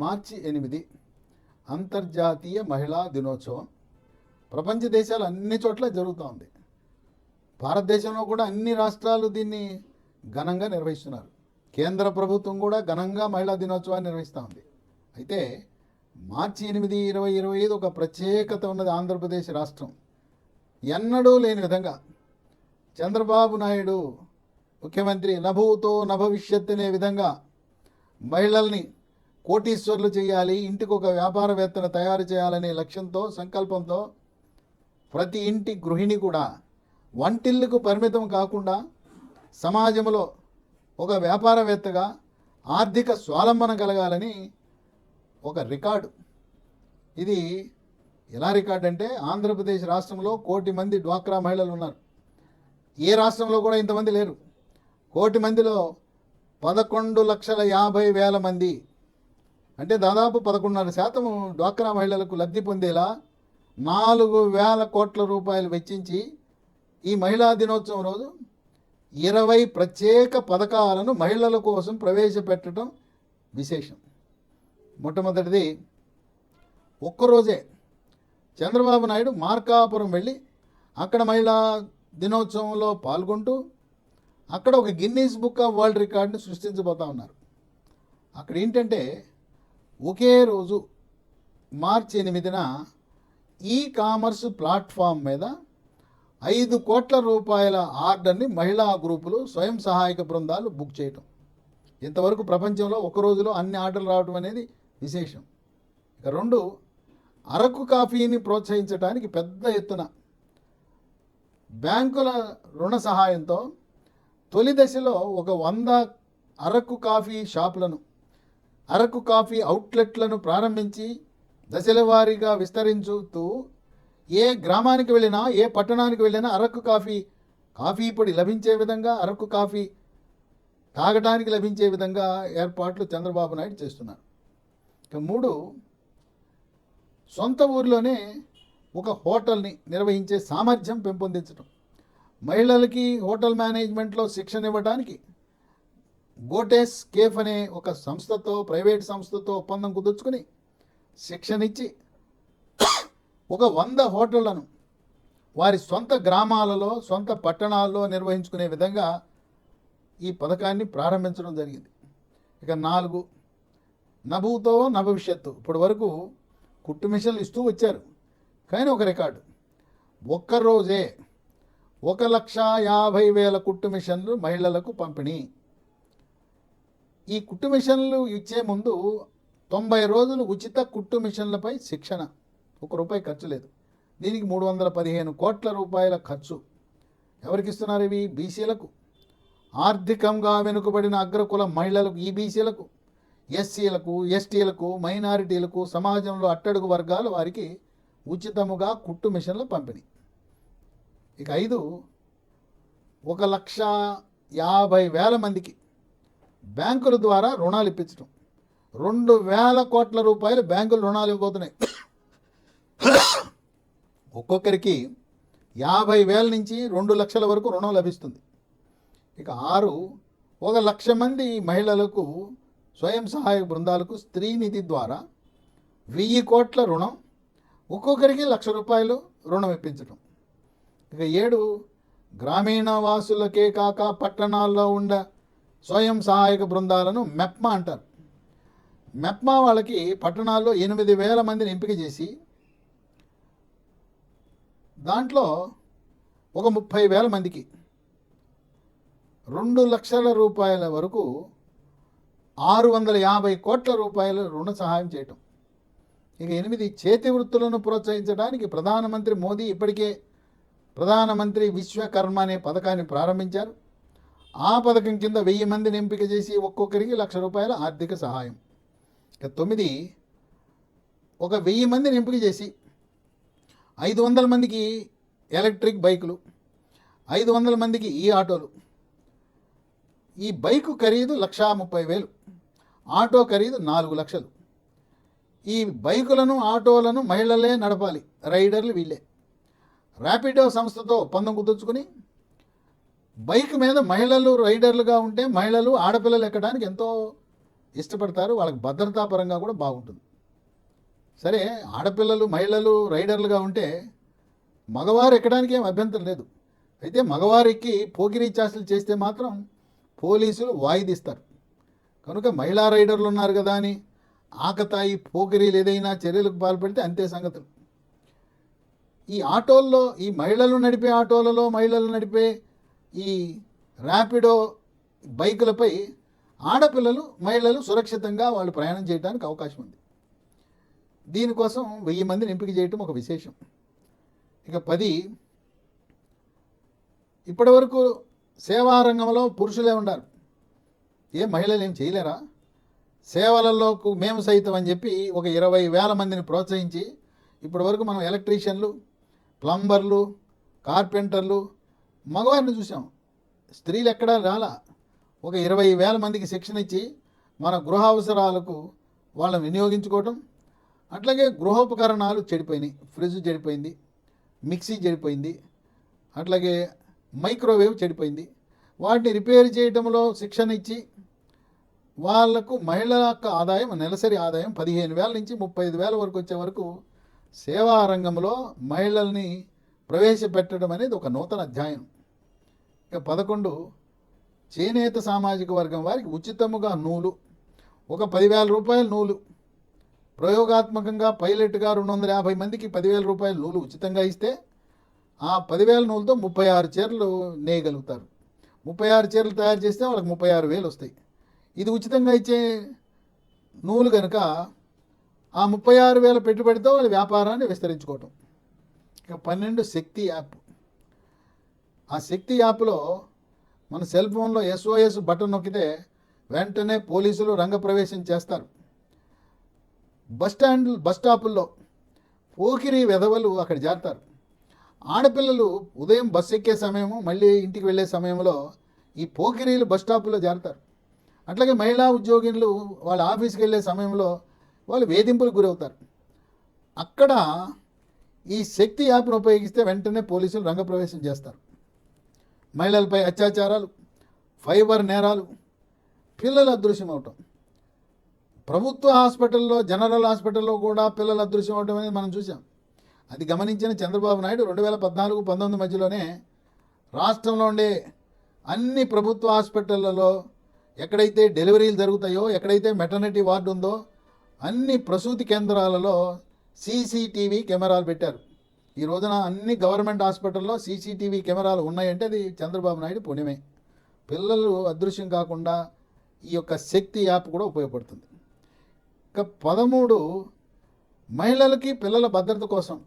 మార్చి 8 అంతర్జాతీయ మహిళా దినోత్సవం ప్రపంచ దేశాలు అన్ని చోట్ల జరుగుతూ ఉంది. భారతదేశంలో కూడా అన్ని రాష్ట్రాలు దీన్ని ఘనంగా నిర్వహిస్తున్నారు. కేంద్ర ప్రభుత్వం కూడా ఘనంగా మహిళా దినోత్సవాన్ని నిర్వహిస్తూ ఉంది. అయితే మార్చి 8, 2025 ఒక ప్రత్యేకత ఉన్నది. ఆంధ్రప్రదేశ్ రాష్ట్రం ఎన్నడూ లేని విధంగా చంద్రబాబు నాయుడు ముఖ్యమంత్రి నభూతో నభవిష్యత్ అనే విధంగా మహిళల్ని కోటీశ్వర్లు చేయాలి, ఇంటికి ఒక వ్యాపారవేత్తను తయారు చేయాలనే లక్ష్యంతో, సంకల్పంతో ప్రతి ఇంటి గృహిణి కూడా వంటిల్లుకు పరిమితం కాకుండా సమాజంలో ఒక వ్యాపారవేత్తగా ఆర్థిక స్వావలంబన కలగాలని ఒక రికార్డు. ఇది ఎలా రికార్డు అంటే, ఆంధ్రప్రదేశ్ రాష్ట్రంలో 1 కోటి మంది డ్వాక్రా మహిళలు ఉన్నారు. ఏ రాష్ట్రంలో కూడా ఇంతమంది లేరు. 1 కోటి మందిలో 11,50,000 మంది అంటే దాదాపు 11.5% డ్వాక్రా మహిళలకు లబ్ధి పొందేలా 4,000 కోట్ల రూపాయలు వెచ్చించి ఈ మహిళా దినోత్సవం రోజు 20 ప్రత్యేక పథకాలను మహిళల కోసం ప్రవేశపెట్టడం విశేషం. మొట్టమొదటిది, ఒక్కరోజే చంద్రబాబు నాయుడు మార్కాపురం వెళ్ళి అక్కడ మహిళా దినోత్సవంలో పాల్గొంటూ అక్కడ ఒక గిన్నీస్ బుక్ ఆఫ్ వరల్డ్ రికార్డును సృష్టించబోతా ఉన్నారు. అక్కడ ఏంటంటే, ఒకే రోజు మార్చి 8న ఈ కామర్స్ ప్లాట్ఫామ్ మీద 5 కోట్ల రూపాయల ఆర్డర్ని మహిళా గ్రూపులు, స్వయం సహాయక బృందాలు బుక్ చేయటం. ఇంతవరకు ప్రపంచంలో ఒక రోజులో అన్ని ఆర్డర్లు రావడం అనేది విశేషం. ఇక 2, అరకు కాఫీని ప్రోత్సహించడానికి పెద్ద ఎత్తున బ్యాంకుల రుణ సహాయంతో తొలి దశలో ఒక 100 అరకు కాఫీ షాపులను, అరకు కాఫీ అవుట్లెట్లను ప్రారంభించి దశల వారీగా విస్తరించుతూ ఏ గ్రామానికి వెళ్ళినా, ఏ పట్టణానికి వెళ్ళినా అరకు కాఫీ పొడి లభించే విధంగా, అరకు కాఫీ తాగడానికి లభించే విధంగా ఏర్పాట్లు చంద్రబాబు నాయుడు చేస్తున్నారు. ఇక 3, సొంత ఊరిలోనే ఒక హోటల్ని నిర్వహించే సామర్థ్యం పెంపొందించడం. మహిళలకి హోటల్ మేనేజ్మెంట్లో శిక్షణ ఇవ్వడానికి గోటేస్ కేఫ్ అనే ఒక సంస్థతో, ప్రైవేట్ సంస్థతో ఒప్పందం కుదుర్చుకుని శిక్షణ ఇచ్చి ఒక 100 హోటళ్లను వారి సొంత గ్రామాలలో, సొంత పట్టణాల్లో నిర్వహించుకునే విధంగా ఈ పథకాన్ని ప్రారంభించడం జరిగింది. ఇక 4, నభూతో నభవిష్యత్తు. ఇప్పటి వరకు కుట్టు మిషన్లు ఇస్తూ వచ్చారు, కానీ ఒక రికార్డు, ఒక్కరోజే 1,50,000 కుట్టు మిషన్లు మహిళలకు పంపిణీ. ఈ కుట్టు మిషన్లు ఇచ్చే ముందు 90 రోజులు ఉచిత కుట్టు మిషన్లపై శిక్షణ, ₹1 ఖర్చు లేదు. దీనికి 315 కోట్ల రూపాయల ఖర్చు. ఎవరికి ఇస్తున్నారు ఇవి? బీసీలకు, ఆర్థికంగా వెనుకబడిన అగ్రకుల మహిళలకు, ఈ బీసీలకు, ఎస్సీలకు, ఎస్టీలకు, మైనారిటీలకు, సమాజంలో అట్టడుగు వర్గాల వారికి ఉచితముగా కుట్టు మిషన్ల పంపిణీ. ఇక 5, 1,50,000 మందికి బ్యాంకుల ద్వారా రుణాలు ఇప్పించడం. 2,000 కోట్ల రూపాయలు బ్యాంకులు రుణాలు ఇవ్వబోతున్నాయి. ఒక్కొక్కరికి 50,000 నుంచి 2 లక్షల వరకు రుణం లభిస్తుంది. ఇక 6, 1,00,000 మంది మహిళలకు, స్వయం సహాయక బృందాలకు స్త్రీనిధి ద్వారా 1,000 కోట్ల రుణం, ఒక్కొక్కరికి ₹1,00,000 రుణం ఇప్పించడం. ఇక 7, గ్రామీణ వాసులకే కాక పట్టణాల్లో ఉండే స్వయం సహాయక బృందాలను మెప్మా అంటారు. మెప్మా వాళ్ళకి పట్టణాల్లో 8,000 మందిని ఎంపిక చేసి దాంట్లో ఒక 30,000 మందికి 2 లక్షల రూపాయల వరకు 650 కోట్ల రూపాయల రుణ సహాయం చేయటం. ఇక 8, చేతి వృత్తులను ప్రోత్సహించడానికి ప్రధానమంత్రి మోదీ ఇప్పటికే ప్రధానమంత్రి విశ్వకర్మ అనే పథకాన్ని ప్రారంభించారు. ఆ పథకం కింద 1000 మందిని ఎంపిక చేసి ఒక్కొక్కరికి ₹1,00,000 ఆర్థిక సహాయం. ఇక 9, ఒక 1000 మందిని ఎంపిక చేసి 500 మందికి ఎలక్ట్రిక్ బైకులు, 500 మందికి ఈ ఆటోలు. ఈ బైకు ఖరీదు 1,30,000, ఆటో ఖరీదు 4 లక్షలు. ఈ బైకులను, ఆటోలను మహిళలే నడపాలి, రైడర్లు వీళ్ళే. ర్యాపిడో సంస్థతో ఒప్పందం కుదుర్చుకుని బైక్ మీద మహిళలు రైడర్లుగా ఉంటే మహిళలు, ఆడపిల్లలు ఎక్కడానికి ఎంతో ఇష్టపడతారు, వాళ్ళకి భద్రతాపరంగా కూడా బాగుంటుంది. సరే, ఆడపిల్లలు మహిళలు రైడర్లుగా ఉంటే మగవారు ఎక్కడానికి ఏం అభ్యంతరం లేదు. అయితే మగవారికి పోకిరీ చాసులు చేస్తే మాత్రం పోలీసులు వాయిదిస్తారు. కనుక మహిళా రైడర్లు ఉన్నారు కదా అని ఆకతాయి పోకిరీలు ఏదైనా చర్యలకు పాల్పడితే అంతే సంగతులు. ఈ ఆటోల్లో, ఈ మహిళలు నడిపే ఆటోలలో, మహిళలు నడిపే ఈ ర్యాపిడో బైకులపై ఆడపిల్లలు మహిళలు సురక్షితంగా వాళ్ళు ప్రయాణం చేయడానికి అవకాశం ఉంది. దీనికోసం 1000 మందిని ఎంపిక చేయటం ఒక విశేషం. ఇక 10, ఇప్పటి వరకు సేవారంగంలో పురుషులే ఉన్నారు. మహిళలు ఏం చేయలేరా? సేవలలో మేము సైతం అని చెప్పి ఒక 20,000 మందిని ప్రోత్సహించి ఇప్పటి వరకు మనం ఎలక్ట్రీషియన్లు, ప్లంబర్లు, కార్పెంటర్లు మగవారిని చూసాం. స్త్రీలు ఎక్కడా రాలా. ఒక 20,000 మందికి శిక్షణ ఇచ్చి మన గృహ అవసరాలకు వాళ్ళని వినియోగించుకోవటం. అట్లాగే గృహోపకరణాలు చెడిపోయినాయి. ఫ్రిడ్జ్ చెడిపోయింది, మిక్సీ చెడిపోయింది, అట్లాగే మైక్రోవేవ్ చెడిపోయింది. వాటిని రిపేర్ చేయడంలో శిక్షణ ఇచ్చి వాళ్లకు మహిళల యొక్క ఆదాయం, నెలసరి ఆదాయం 15,000 నుంచి 35,000 వరకు వచ్చే వరకు సేవా రంగంలో మహిళల్ని ప్రవేశపెట్టడం అనేది ఒక నూతన అధ్యాయం. ఇక 11, చేనేత సామాజిక వర్గం వారికి ఉచితముగా నూలు, ఒక 10,000 రూపాయల నూలు ప్రయోగాత్మకంగా పైలట్గా 250 మందికి 10,000 రూపాయల నూలు ఉచితంగా ఇస్తే ఆ 10,000 నూలుతో 36 చీరలు నేయగలుగుతారు. 36 చీరలు తయారు చేస్తే వాళ్ళకి 36,000 వస్తాయి. ఇది ఉచితంగా ఇచ్చే నూలు కనుక ఆ 36,000 పెట్టుబడితో వాళ్ళ వ్యాపారాన్ని విస్తరించుకోవటం. ఇక 12, శక్తి యాప్. ఆ శక్తి యాప్లో మన సెల్ ఫోన్లో SOS బటన్ నొక్కితే వెంటనే పోలీసులు రంగప్రవేశం చేస్తారు. బస్ స్టాపుల్లో పోకిరి వెధవలు అక్కడ చేరతారు. ఆడపిల్లలు ఉదయం బస్సు ఎక్కే సమయము, మళ్ళీ ఇంటికి వెళ్ళే సమయంలో ఈ పోకిరీలు బస్ స్టాపుల్లో చేరతారు. అట్లాగే మహిళా ఉద్యోగులు వాళ్ళ ఆఫీస్కి వెళ్ళే సమయంలో వాళ్ళు వేధింపులకు గురవుతారు. అక్కడ ఈ శక్తి యాప్ను ఉపయోగిస్తే వెంటనే పోలీసులు రంగప్రవేశం చేస్తారు. మహిళలపై అత్యాచారాలు, ఫైబర్ నేరాలు, పిల్లల అదృశ్యం అవటం. ప్రభుత్వ హాస్పిటల్లో, జనరల్ హాస్పిటల్లో కూడా పిల్లల అదృశ్యం అవటం అనేది మనం చూసాం. అది గమనించిన చంద్రబాబు నాయుడు 2014-19 మధ్యలోనే రాష్ట్రంలో ఉండే అన్ని ప్రభుత్వ హాస్పిటళ్లలో ఎక్కడైతే డెలివరీలు జరుగుతాయో, ఎక్కడైతే మెటర్నిటీ వార్డు ఉందో అన్ని ప్రసూతి కేంద్రాలలో CCTV కెమెరాలు పెట్టారు. ఈ రోజున అన్ని గవర్నమెంట్ హాస్పిటల్లో CCTV కెమెరాలు ఉన్నాయంటే అది చంద్రబాబు నాయుడు పుణ్యమే. పిల్లలు అదృశ్యం కాకుండా ఈ యొక్క శక్తి యాప్ కూడా ఉపయోగపడుతుంది. ఇక 13, మహిళలకి పిల్లల భద్రత కోసం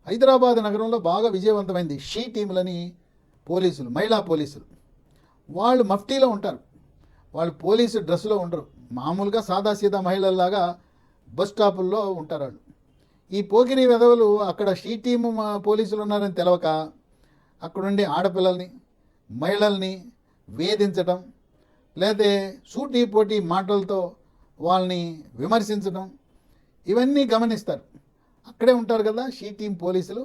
హైదరాబాద్ నగరంలో బాగా విజయవంతమైంది షీ టీములని పోలీసులు, మహిళా పోలీసులు. వాళ్ళు మఫ్టీలో ఉంటారు, వాళ్ళు పోలీసు డ్రెస్సులో ఉండరు. మామూలుగా సాదాసీదా మహిళల్లాగా బస్ స్టాపుల్లో ఉంటారు వాళ్ళు. ఈ పోకిరి వెధవలు అక్కడ షీ టీము పోలీసులు ఉన్నారని తెలవక అక్కడుండి ఆడపిల్లల్ని, మహిళల్ని వేధించడం, లేదా సూటిపోటీ మాటలతో వాళ్ళని విమర్శించడం, ఇవన్నీ గమనిస్తారు. అక్కడే ఉంటారు కదా షీ టీం పోలీసులు.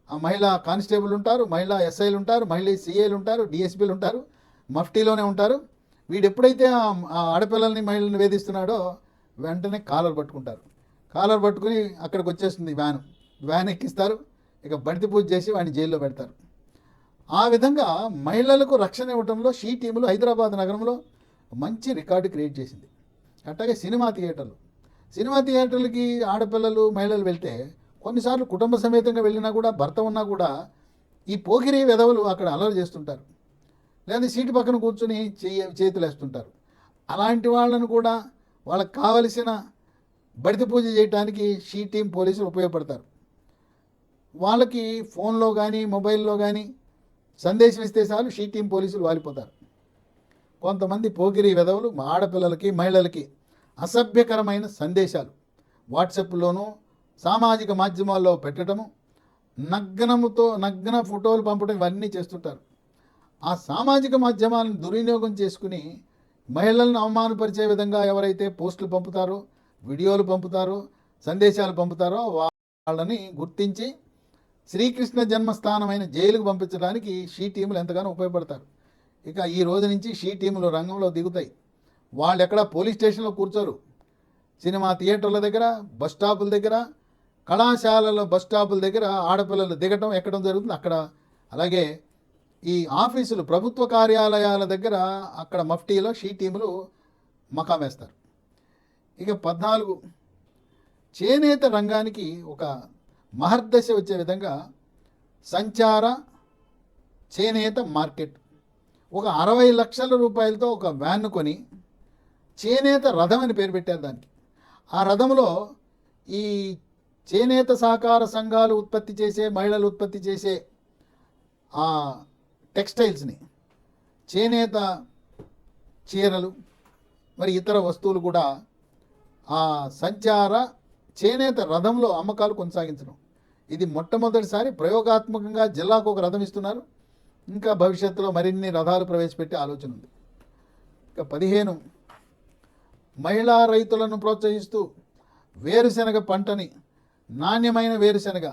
ఆ మహిళా కానిస్టేబుల్ ఉంటారు, మహిళా SIలు ఉంటారు, మహిళా CAలు ఉంటారు, DSPలు ఉంటారు, మఫ్టీలోనే ఉంటారు. వీడు ఎప్పుడైతే ఆ ఆడపిల్లల్ని, మహిళల్ని వేధిస్తున్నాడో వెంటనే కాలర్ పట్టుకుంటారు. కాలర్ పట్టుకుని అక్కడికి వచ్చేస్తుంది వ్యాన్ ఎక్కిస్తారు. ఇక బంతి పూజ చేసి వాడిని జైల్లో పెడతారు. ఆ విధంగా మహిళలకు రక్షణ ఇవ్వడంలో షీ టీములు హైదరాబాద్ నగరంలో మంచి రికార్డు క్రియేట్ చేసింది. అట్లాగే సినిమా థియేటర్లకి ఆడపిల్లలు, మహిళలు వెళ్తే కొన్నిసార్లు కుటుంబ సమేతంగా వెళ్ళినా కూడా, భర్త ఉన్నా కూడా ఈ పోకిరి వెధవలు అక్కడ అల్లరి చేస్తుంటారు, లేదా సీటు పక్కన కూర్చొని చేతులు వేస్తుంటారు. అలాంటి వాళ్ళను కూడా వాళ్ళకి కావలసిన బడిత పూజ చేయడానికి షీ టీం పోలీసులు ఉపయోగపడతారు. వాళ్ళకి ఫోన్లో కానీ, మొబైల్లో కానీ సందేశం ఇస్తే చాలు షీ టీం పోలీసులు వాలిపోతారు. కొంతమంది పోకిరి వెధవలు ఆడపిల్లలకి, మహిళలకి అసభ్యకరమైన సందేశాలు వాట్సాప్లోనూ, సామాజిక మాధ్యమాల్లో పెట్టడము, నగ్న ఫోటోలు పంపడం, ఇవన్నీ చేస్తుంటారు. ఆ సామాజిక మాధ్యమాలను దుర్వినియోగం చేసుకుని మహిళలను అవమానపరిచే విధంగా ఎవరైతే పోస్టులు పంపుతారో, వీడియోలు పంపుతారో, సందేశాలు పంపుతారో వాళ్ళని గుర్తించి శ్రీకృష్ణ జన్మస్థానమైన జైలుకు పంపించడానికి షీ టీములు ఎంతగానో ఉపయోగపడతారు. ఇక ఈ రోజు నుంచి షీ టీములు రంగంలో దిగుతాయి. వాళ్ళు ఎక్కడ పోలీస్ స్టేషన్లో కూర్చోరు. సినిమా థియేటర్ల దగ్గర, బస్ స్టాపుల దగ్గర, కళాశాలల బస్ స్టాపుల దగ్గర ఆడపిల్లలు దిగటం ఎక్కడం జరుగుతుంది అక్కడ. అలాగే ఈ ఆఫీసులు, ప్రభుత్వ కార్యాలయాల దగ్గర అక్కడ మఫ్టీలో షీ టీములు మకాం వేస్తారు. ఇక 14 చేనేత రంగానికి ఒక మహర్దశ వచ్చే విధంగా సంచార చేనేత మార్కెట్. ఒక 60 లక్షల రూపాయలతో ఒక వ్యాన్ కొని చేనేత రథం అని పేరు పెట్టారు దానికి. ఆ రథంలో ఈ చేనేత సహకార సంఘాలు ఉత్పత్తి చేసే, మహిళలు ఉత్పత్తి చేసే ఆ టెక్స్టైల్స్ని, చేనేత చీరలు మరి ఇతర వస్తువులు కూడా ఆ సంచార చేనేత రథంలో అమ్మకాలు కొనసాగించడం. ఇది మొట్టమొదటిసారి ప్రయోగాత్మకంగా జిల్లాకు ఒక రథం ఇస్తున్నారు. ఇంకా భవిష్యత్తులో మరిన్ని రథాలు ప్రవేశపెట్టే ఆలోచన ఉంది. ఇక 15 మహిళా రైతులను ప్రోత్సహిస్తూ వేరుశెనగ పంటని, నాణ్యమైన వేరుశెనగ,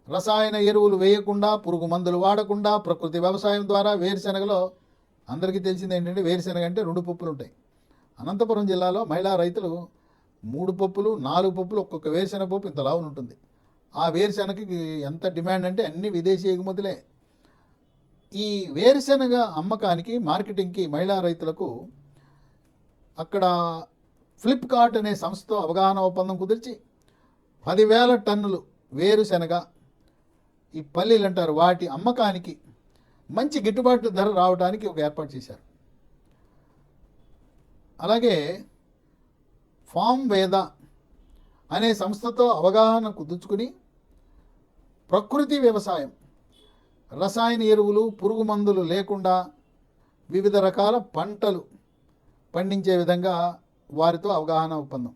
రసాయన ఎరువులు వేయకుండా, పురుగు మందులు వాడకుండా ప్రకృతి వ్యవసాయం ద్వారా వేరుశెనగలో అందరికీ తెలిసింది ఏంటంటే వేరుశెనగ అంటే 2 పప్పులు ఉంటాయి. అనంతపురం జిల్లాలో మహిళా రైతులు 3 పప్పులు, 4 పప్పులు, ఒక్కొక్క వేరుశెనగ పప్పు ఇంత లావున ఉంటుంది. ఆ వేరుశెనగకి ఎంత డిమాండ్ అంటే అన్ని విదేశీ ఎగుమతులే. ఈ వేరుశెనగ అమ్మకానికి, మార్కెటింగ్కి మహిళా రైతులకు అక్కడ ఫ్లిప్కార్ట్ అనే సంస్థతో అవగాహన ఒప్పందం కుదిర్చి 10,000 టన్నులు వేరుశెనగ, ఈ పల్లీలు అంటారు, వాటి అమ్మకానికి మంచి గిట్టుబాటు ధర రావడానికి ఒక ఏర్పాటు చేశారు. అలాగే ఫామ్ వేద అనే సంస్థతో అవగాహన కుదుర్చుకుని ప్రకృతి వ్యవసాయం, రసాయన ఎరువులు, పురుగు మందులు లేకుండా వివిధ రకాల పంటలు పండించే విధంగా వారితో అవగాహన ఒప్పందం.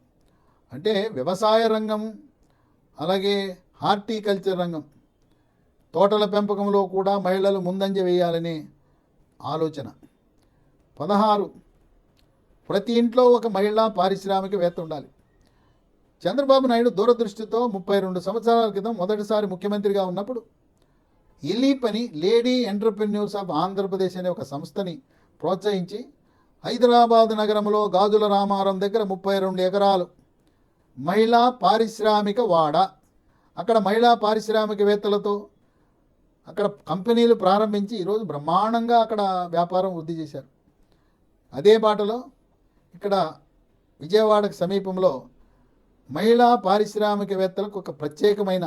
అంటే వ్యవసాయ రంగం, అలాగే హార్టికల్చర్ రంగం, తోటల పెంపకంలో కూడా మహిళలు ముందంజ వేయాలనే ఆలోచన. 16 ప్రతి ఇంట్లో ఒక మహిళా పారిశ్రామికవేత్త ఉండాలి. చంద్రబాబు నాయుడు దూరదృష్టితో 32 సంవత్సరాల క్రితం మొదటిసారి ముఖ్యమంత్రిగా ఉన్నప్పుడు ఎలీప్ అని, లేడీ ఎంటర్ప్రెన్యూర్స్ ఆఫ్ ఆంధ్రప్రదేశ్ అనే ఒక సంస్థని ప్రోత్సహించి హైదరాబాద్ నగరంలో గాజుల రామారం దగ్గర 32 ఎకరాలు మహిళా పారిశ్రామిక వాడ, అక్కడ మహిళా పారిశ్రామికవేత్తలతో అక్కడ కంపెనీలు ప్రారంభించి ఈరోజు బ్రహ్మాండంగా అక్కడ వ్యాపారం వృద్ధి చేశారు. అదే బాటలో ఇక్కడ విజయవాడకు సమీపంలో మహిళా పారిశ్రామికవేత్తలకు ఒక ప్రత్యేకమైన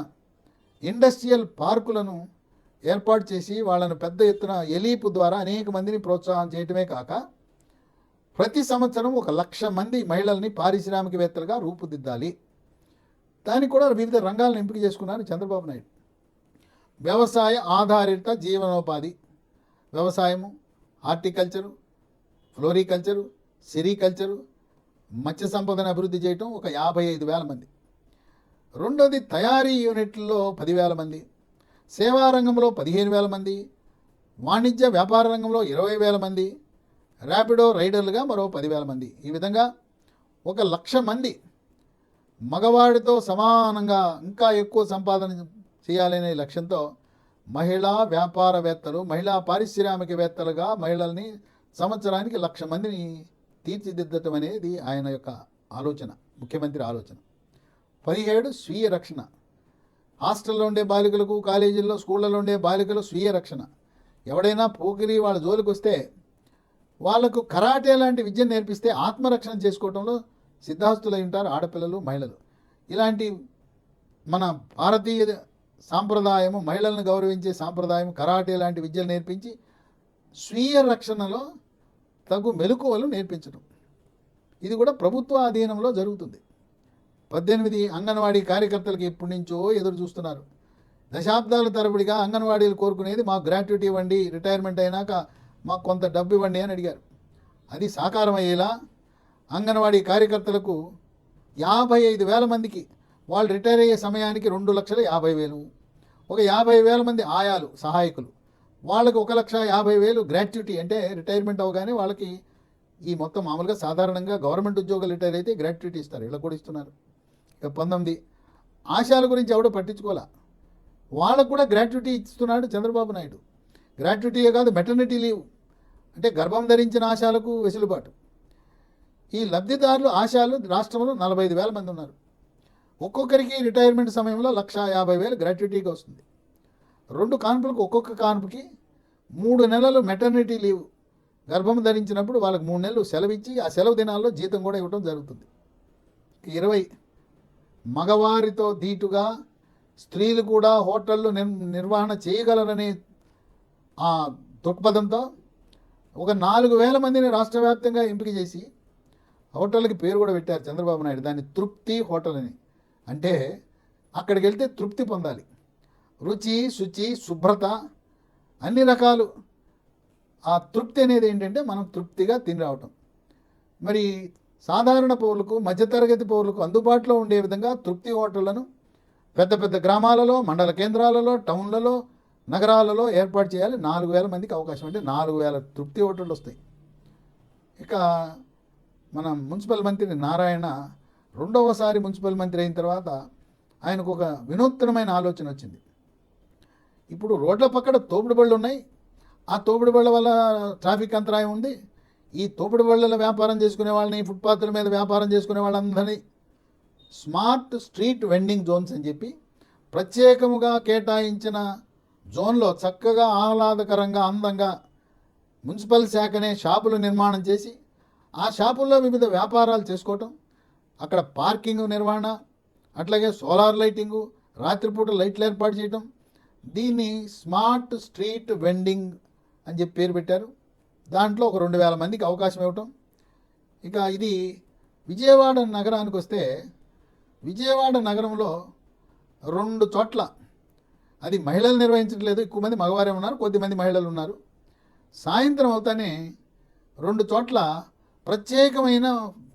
ఇండస్ట్రియల్ పార్కులను ఏర్పాటు చేసి వాళ్ళను పెద్ద ఎత్తున ఎలీపు ద్వారా అనేక మందిని ప్రోత్సాహం చేయటమే కాక ప్రతి సంవత్సరం 1,00,000 మంది మహిళల్ని పారిశ్రామికవేత్తలుగా రూపుదిద్దాలి. దానికి కూడా వివిధ రంగాలను ఎంపిక చేసుకున్నారు చంద్రబాబు నాయుడు. వ్యవసాయ ఆధారిత జీవనోపాధి, వ్యవసాయము, హార్టికల్చరు, ఫ్లోరికల్చరు, సెరికల్చరు, మత్స్య సంపదను అభివృద్ధి చేయటం ఒక 55,000 మంది. రెండోది తయారీ యూనిట్లలో 10,000 మంది, సేవా రంగంలో 15,000 మంది, వాణిజ్య వ్యాపార రంగంలో 20,000 మంది, ర్యాపిడో రైడర్లుగా మరో 10,000 మంది. ఈ విధంగా 1,00,000 మంది మగవాడితో సమానంగా ఇంకా ఎక్కువ సంపాదన చేయాలనే లక్ష్యంతో మహిళా వ్యాపారవేత్తలు, మహిళా పారిశ్రామికవేత్తలుగా మహిళల్ని సంవత్సరానికి 1,00,000 మందిని తీర్చిదిద్దటం అనేది ఆయన యొక్క ఆలోచన, ముఖ్యమంత్రి ఆలోచన. 17 స్వీయ రక్షణ. హాస్టల్లో ఉండే బాలికలకు, కాలేజీల్లో, స్కూళ్ళలో ఉండే బాలికలు స్వీయ రక్షణ. ఎవడైనా పోకిరి వాళ్ళ జోలికి వస్తే వాళ్లకు కరాటే లాంటి విద్యను నేర్పిస్తే ఆత్మరక్షణ చేసుకోవడంలో సిద్ధాస్తులై ఉంటారు ఆడపిల్లలు, మహిళలు. ఇలాంటి మన భారతీయ సాంప్రదాయము, మహిళలను గౌరవించే సాంప్రదాయం, కరాటే లాంటి విద్యలు నేర్పించి స్వీయ రక్షణలో తగు మెలకువలు నేర్పించడం. ఇది కూడా ప్రభుత్వ అధీనంలో జరుగుతుంది. 18 అంగన్వాడీ కార్యకర్తలకి ఇప్పటి నుంచో ఎదురు చూస్తున్నారు. దశాబ్దాల తరబడిగా అంగన్వాడీలు కోరుకునేది మాకు గ్రాట్యుటీ ఇవ్వండి, రిటైర్మెంట్ అయినాక మాకు కొంత డబ్బు ఇవ్వండి అని అడిగారు. అది సాకారం అయ్యేలా అంగన్వాడీ కార్యకర్తలకు 55,000 మందికి వాళ్ళు రిటైర్ అయ్యే సమయానికి 2,50,000, ఒక 50,000 మంది ఆయాలు, సహాయకులు, వాళ్ళకి 1,50,000 గ్రాట్యుటీ. అంటే రిటైర్మెంట్ అవగానే వాళ్ళకి ఈ మొత్తం మామూలుగా సాధారణంగా గవర్నమెంట్ ఉద్యోగాలు రిటైర్ అయితే గ్రాట్యుటీ ఇస్తారు, ఇలా కూడా ఇస్తున్నారు. ఇక 19 ఆశాల గురించి ఎవడో పట్టించుకోలే, వాళ్ళకు కూడా గ్రాట్యుటీ ఇస్తున్నాడు చంద్రబాబు నాయుడు. గ్రాట్యుటీయే కాదు, మెటర్నిటీ లీవ్ అంటే గర్భం ధరించిన ఆశాలకు వెసులుబాటు. ఈ లబ్ధిదారులు ఆశాలు రాష్ట్రంలో 45,000 మంది ఉన్నారు. ఒక్కొక్కరికి రిటైర్మెంట్ సమయంలో 1,50,000 గ్రాట్యుటీగా వస్తుంది. 2 కాన్పులకు ఒక్కొక్క కాన్పుకి 3 నెలలు మెటర్నిటీ లీవ్, గర్భం ధరించినప్పుడు వాళ్ళకి 3 నెలలు సెలవు ఇచ్చి ఆ సెలవు దినాల్లో జీతం కూడా ఇవ్వడం జరుగుతుంది. 20 మగవారితో ధీటుగా స్త్రీలు కూడా హోటళ్ళు నిర్వహణ చేయగలరనే ఆ దృక్పథంతో ఒక 4,000 మందిని రాష్ట్ర వ్యాప్తంగా ఎంపిక చేసి హోటల్కి పేరు కూడా పెట్టారు చంద్రబాబు నాయుడు. దాన్ని తృప్తి హోటల్ అని. అంటే అక్కడికి వెళ్తే తృప్తి పొందాలి. రుచి, శుచి, శుభ్రత అన్ని రకాలు. ఆ తృప్తి అనేది ఏంటంటే మనం తృప్తిగా తిని రావటం. మరి సాధారణ పౌరులకు, మధ్యతరగతి పౌరులకు అందుబాటులో ఉండే విధంగా తృప్తి హోటళ్లను పెద్ద పెద్ద గ్రామాలలో, మండల కేంద్రాలలో, టౌన్లలో, నగరాలలో ఏర్పాటు చేయాలి. 4,000 మందికి అవకాశం. అంటే 4,000 తృప్తి హోటళ్ళు వస్తాయి. ఇక మన మున్సిపల్ మంత్రి నారాయణ రెండవసారి మున్సిపల్ మంత్రి అయిన తర్వాత ఆయనకు ఒక వినూత్నమైన ఆలోచన వచ్చింది. ఇప్పుడు రోడ్ల పక్కన తోపుడు బళ్ళు ఉన్నాయి. ఆ తోపుడు బళ్ళ వల్ల ట్రాఫిక్ అంతరాయం ఉంది. ఈ తోపుడు బళ్ళలో వ్యాపారం చేసుకునే వాళ్ళని, ఫుట్పాత్ల మీద వ్యాపారం చేసుకునే వాళ్ళందరినీ స్మార్ట్ స్ట్రీట్ వెండింగ్ జోన్స్ అని చెప్పి ప్రత్యేకముగా కేటాయించిన జోన్లో చక్కగా ఆహ్లాదకరంగా అందంగా మున్సిపల్ శాఖనే షాపులు నిర్మాణం చేసి ఆ షాపుల్లో వివిధ వ్యాపారాలు చేసుకోవటం, అక్కడ పార్కింగ్ నిర్వహణ, అట్లాగే సోలార్ లైటింగు, రాత్రిపూట లైట్లు ఏర్పాటు చేయటం, దీన్ని స్మార్ట్ స్ట్రీట్ వెండింగ్ అని చెప్పి పేరు పెట్టారు. దాంట్లో ఒక 2,000 మందికి అవకాశం ఇవ్వటం. ఇక ఇది విజయవాడ నగరానికి వస్తే, విజయవాడ నగరంలో 2 చోట్ల, అది మహిళలు నిర్వహించట్లేదు, ఎక్కువ మంది మగవారే ఉన్నారు, కొద్దిమంది మహిళలు ఉన్నారు. సాయంత్రం అవుతానే 2 చోట్ల ప్రత్యేకమైన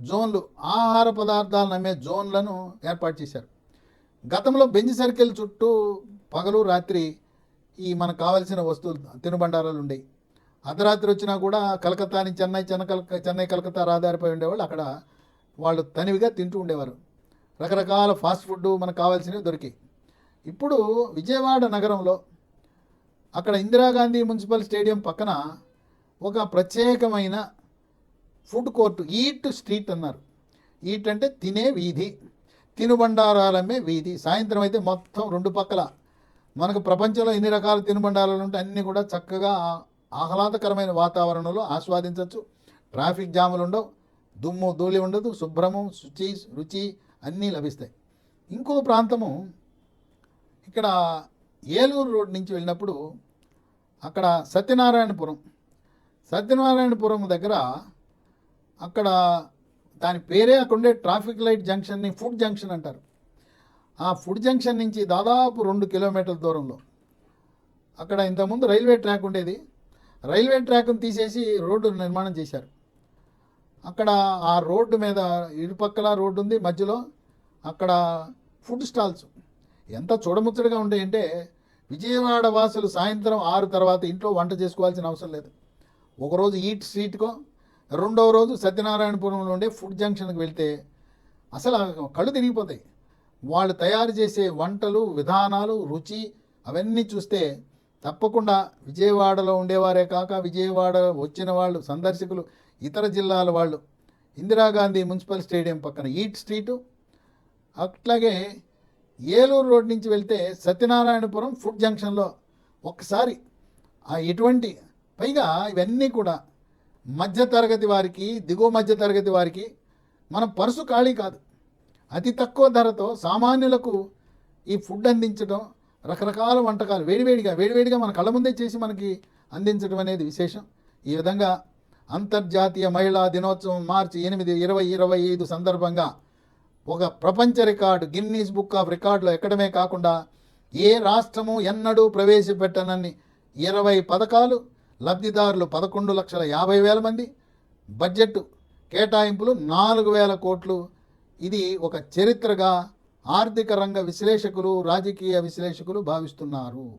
జోన్లు, ఆహార పదార్థాలను అమ్మే జోన్లను ఏర్పాటు చేశారు. గతంలో బెంజ్ సర్కిల్ చుట్టూ పగలు రాత్రి ఈ మనకు కావాల్సిన వస్తువులు, తినుబండారాలు ఉండేవి. అర్ధరాత్రి వచ్చినా కూడా కలకత్తా నుంచి చెన్నై కలకత్తా రహదారిపై ఉండేవాళ్ళు అక్కడ వాళ్ళు తనివిగా తింటూ ఉండేవారు. రకరకాల ఫాస్ట్ ఫుడ్ మనకు కావాల్సినవి దొరికాయి. ఇప్పుడు విజయవాడ నగరంలో అక్కడ ఇందిరాగాంధీ మున్సిపల్ స్టేడియం పక్కన ఒక ప్రత్యేకమైన ఫుడ్ కోర్టు, ఈట్ స్ట్రీట్ అన్నారు. ఈట్ అంటే తినే వీధి, తినుబండారాలమ్మే వీధి. సాయంత్రం అయితే మొత్తం 2 పక్కల మనకు ప్రపంచంలో ఎన్ని రకాల తినుబండారాలు ఉంటే అన్నీ కూడా చక్కగా ఆహ్లాదకరమైన వాతావరణంలో ఆస్వాదించవచ్చు. ట్రాఫిక్ జాములు ఉండవు, దుమ్ము ధూళి ఉండదు, శుభ్రము, శుచి, రుచి అన్నీ లభిస్తాయి. ఇంకో ప్రాంతము ఇక్కడ ఏలూరు రోడ్ నుంచి వెళ్ళినప్పుడు అక్కడ సత్యనారాయణపురం దగ్గర అక్కడ దాని పేరే అక్కడుండే ట్రాఫిక్ లైట్ జంక్షన్ని ఫుడ్ జంక్షన్ అంటారు. ఆ ఫుడ్ జంక్షన్ నుంచి దాదాపు 2 కిలోమీటర్ల దూరంలో అక్కడ ఇంతకుముందు రైల్వే ట్రాక్ ఉండేది. రైల్వే ట్రాక్ను తీసేసి రోడ్డు నిర్మాణం చేశారు. అక్కడ ఆ రోడ్డు మీద ఇరుపక్కల రోడ్డు ఉంది, మధ్యలో అక్కడ ఫుడ్ స్టాల్స్ ఎంత చూడముచ్చటగా ఉంటాయంటే విజయవాడ వాసులు సాయంత్రం 6 తర్వాత ఇంట్లో వంట చేసుకోవాల్సిన అవసరం లేదు. ఒకరోజు ఈట్ స్ట్రీట్కో, రెండవ రోజు సత్యనారాయణపురంలో ఉండే ఫుడ్ జంక్షన్కి వెళ్తే అసలు కళ్ళు తిరిగిపోతాయి. వాళ్ళు తయారు చేసే వంటలు, విధానాలు, రుచి అవన్నీ చూస్తే తప్పకుండా విజయవాడలో ఉండేవారే కాక విజయవాడ వచ్చిన వాళ్ళు, సందర్శకులు, ఇతర జిల్లాల వాళ్ళు ఇందిరాగాంధీ మున్సిపల్ స్టేడియం పక్కన ఈట్ స్ట్రీటు, అట్లాగే ఏలూరు రోడ్ నుంచి వెళ్తే సత్యనారాయణపురం ఫుడ్ జంక్షన్లో ఒక్కసారి ఎటువంటి, పైగా ఇవన్నీ కూడా మధ్యతరగతి వారికి, దిగువ మధ్యతరగతి వారికి మన పర్సు ఖాళీ కాదు, అతి తక్కువ ధరతో సామాన్యులకు ఈ ఫుడ్ అందించడం, రకరకాల వంటకాలు వేడివేడిగా మన కళ్ళ ముందే చేసి మనకి అందించడం అనేది విశేషం. ఈ విధంగా అంతర్జాతీయ మహిళా దినోత్సవం మార్చి 8, 2025 సందర్భంగా ఒక ప్రపంచ రికార్డు, గిన్నీస్ బుక్ ఆఫ్ రికార్డులో ఎక్కడమే కాకుండా ఏ రాష్ట్రము ఎన్నడూ ప్రవేశపెట్టనన్ని 20 పథకాలు, లబ్ధిదారులు 11,50,000 మంది, బడ్జెట్ కేటాయింపులు 4,000 కోట్లు. ఇది ఒక చరిత్రగా ఆర్థిక రంగ విశ్లేషకులు, రాజకీయ విశ్లేషకులు భావిస్తున్నారు.